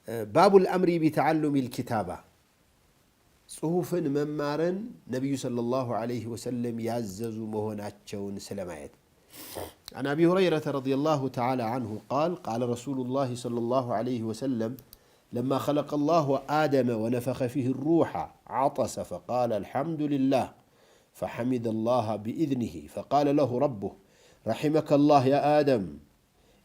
باب الأمر بتعلم الكتابة صحف ممارا نبي صلى الله عليه وسلم يعزز مهناتشون سلامات عن أبي هريرة رضي الله تعالى عنه قال قال رسول الله صلى الله عليه وسلم لما خلق الله آدم ونفخ فيه الروح عطس فقال الحمد لله فحمد الله بإذنه فقال له ربه رحمك الله يا آدم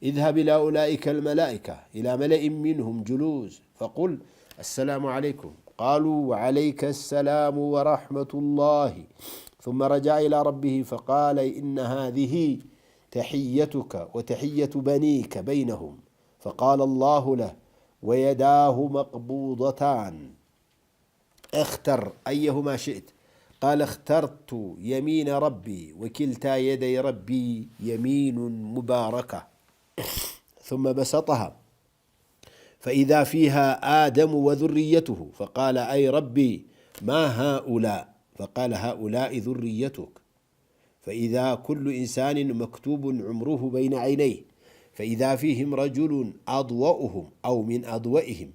اذهب إلى أولئك الملائكة إلى ملئ منهم جلوس فقل السلام عليكم قالوا وعليك السلام ورحمة الله ثم رجع إلى ربه فقال إن هذه تحيتك وتحية بنيك بينهم فقال الله له ويداه مقبوضتان اختر أيهما شئت قال اخترت يمين ربي وكلتا يدي ربي يمين مباركة ثم بسطها فإذا فيها آدم وذريته فقال أي ربي ما هؤلاء فقال هؤلاء ذريتك فإذا كل إنسان مكتوب عمره بين عينيه فإذا فيهم رجل أضوأهم أو من أضوئهم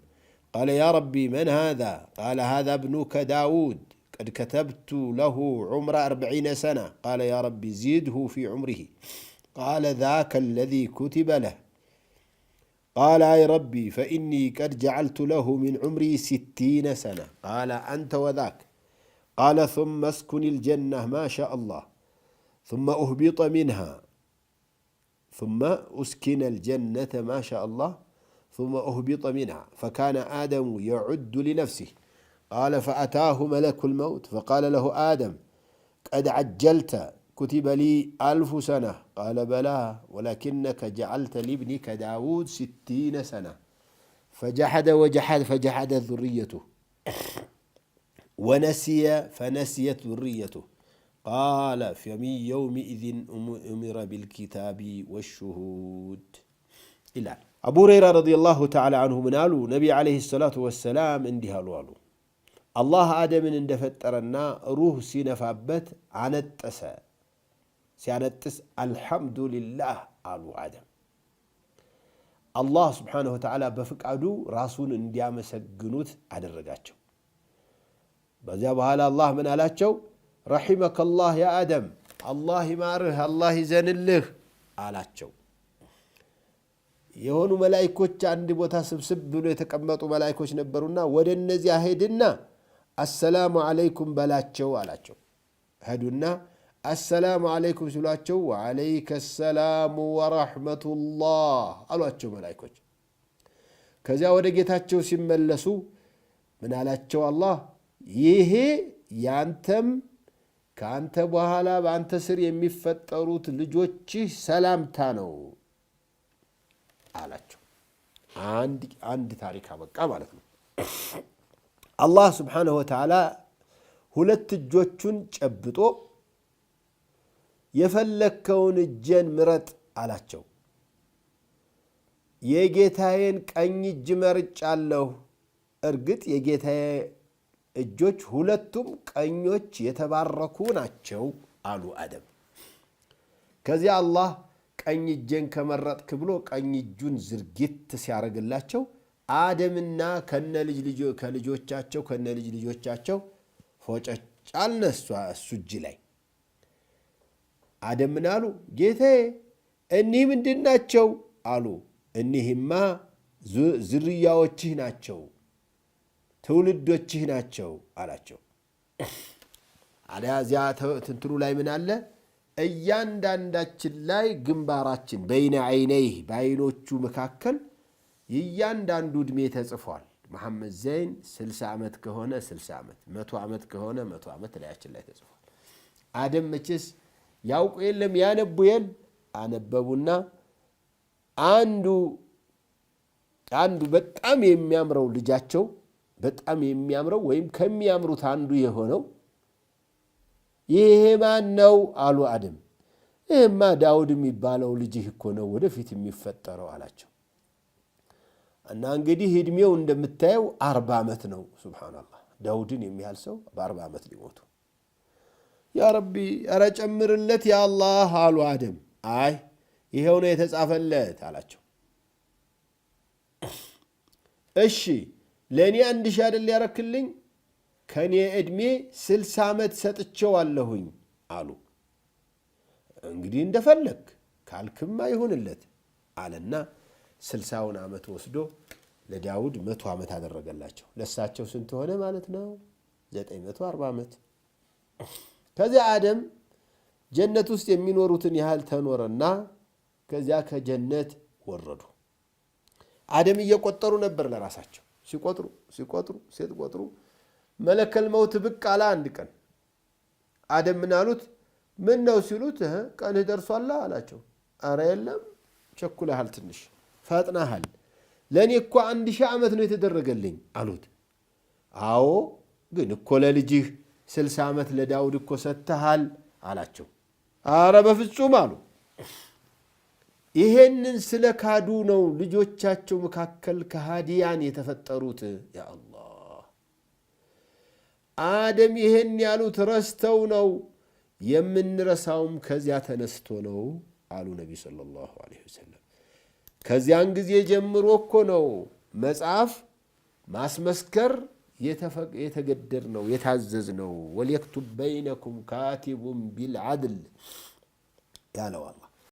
قال يا ربي من هذا قال هذا ابنك داود قد كتبت له عمر 40 سنة قال يا ربي زيده في عمره قال ذاك الذي كتب له قال أي ربي فإني قد جعلت له من عمري 60 سنة قال أنت وذاك قال ثم اسكن الجنة ما شاء الله ثم أهبط منها ثم أسكن الجنة ما شاء الله ثم أهبط منها فكان آدم يعد لنفسه قال فأتاه ملك الموت فقال له آدم قد عجلت كتب لي 1000 سنة قال بلى ولكنك جعلت لابنك داود 60 سنة فجحد فجحد ذريته ونسي فنسيت ذريته قال فمن يومئذ أمر بالكتاب والشهود إلى أبو هريرة رضي الله تعالى عنه منالو نبي عليه الصلاة والسلام اندها الوالو الله آدم اندفترنا روح سينفابت عنتس سيعنتس الحمد لله قالوا آدم الله سبحانه وتعالى بفقعدو راسون انديا مسجنوت على الرقاتشو بذيابها الله من ألاتشو رحمك الله يا آدم الله ماره الله يزن الله ألاتشو የሆኑ መላእክቶች አንድ ቦታ ስብስብ ብሎ የተቀመጡ መላእክቶች ነበሩና ወደ እነዚያ ሄድና አሰላሙ አለይኩም በላቸው አላቸው ሄዱና አሰላሙ አለይኩም ሲሏቸው ወአለይከ ሰላሙ ወራህመቱላህ አሏቸው መላእክቶች ከዚያ ወደ ጌታቸው ሲመለሱ ምን አላቸው አላህ ይሄ ያንተም ካንተ በኋላ በአንተ ስር የሚፈጠሩት ልጆችህ ሰላምታ ነው አላቸው አንድ ታሪክ አበቃ ማለት ነው አላህ Subhanahu Wa Ta'ala ሁለት እጆቹን ጨብጦ የፈለከውን እጅን ምረጥ አላቸው የጌታዬን ቀኝ እጅ መርጫለሁ እርግጥ የጌታዬ እጆች ሁለቱም ቀኞች የተባረኩ ናቸው አሉ አደም ከዚያ አላህ ቀኝ እጅን ከመረጥክ ብሎ ቀኝ እጁን ዝርግት ሲያረግላቸው አደምና ከልጆቻቸው ልጆቻቸው ፎጨጫልነሱ እጅ ላይ አደም ምን አሉ ጌታዬ እኒህ ምንድናቸው አሉ እኒህማ ዝርያዎችህ ናቸው ትውልዶችህ ናቸው አላቸው አለዚያ ትንትሩ ላይ ምን አለ እያንዳንዳችን ላይ ግንባራችን በይነ አይነይህ በአይኖቹ መካከል እያንዳንዱ እድሜ ተጽፏል መሐመድ ዘይን 60 ዓመት ከሆነ 60 ዓመት 100 ዓመት ከሆነ 100 ዓመት ላያችን ላይ ተጽፏል አደም መችስ ያውቁ የለም ያነቡ የል አነበቡና አንዱ በጣም የሚያምረው ልጃቸው በጣም የሚያምረው ወይም ከሚያምሩት አንዱ የሆነው ይሄ ማን ነው አሉ አደም እማ ዳውድ የሚባለው ልጅህ እኮ ነው ወደፊት የሚፈጠረው አላቸው እና እንግዲህ እድሜው እንደምታየው 40 ዓመት ነው ሱብሃንአላህ ዳውድን የሚያህል ሰው በ40 ዓመት ሊሞቱ ያ ረቢ አረ ጨምርለት ያ አላህ አሉ አደም አይ ይሄው ነው የተጻፈለት አላቸው እሺ ለእኔ 1000 አይደል ያረክልኝ ከኔ ዕድሜ 60 ዓመት ሰጥቼዋለሁኝ አሉ። እንግዲህ እንደፈለግ ካልክማ ይሁንለት አለና 60ውን ዓመት ወስዶ ለዳውድ 100 ዓመት አደረገላቸው። ለሳቸው ስንት ሆነ ማለት ነው? 940 ዓመት። ከዚያ አደም ጀነት ውስጥ የሚኖሩትን ያህል ተኖረና ከዚያ ከጀነት ወረዱ። አደም እየቆጠሩ ነበር ለራሳቸው ሲቆጥሩ መለከል መውት ብቅ አለ። አንድ ቀን አደም ምን አሉት? ምን ነው ሲሉት ቀንህ ደርሷል አላቸው። አረ የለም ቸኩለሃል፣ ትንሽ ፈጥነሃል፣ ለእኔ እኮ 1000 ዓመት ነው የተደረገልኝ አሉት። አዎ ግን እኮ ለልጅህ 60 ዓመት ለዳውድ እኮ ሰጥተሃል አላቸው። አረ በፍጹም አሉ። ይሄንን ስለ ካዱ ነው ልጆቻቸው መካከል ከሃዲያን የተፈጠሩት። ያ አላህ አደም ይሄን ያሉት ረስተው ነው፣ የምንረሳውም ከዚያ ተነስቶ ነው አሉ ነቢዩ ሰለላሁ ዐለይሂ ወሰለም። ከዚያን ጊዜ ጀምሮ እኮ ነው መጽሐፍ ማስመስከር የተገደድ ነው የታዘዝ ነው። ወልየክቱብ በይነኩም ካቲቡን ቢልዓድል ያለው አላህ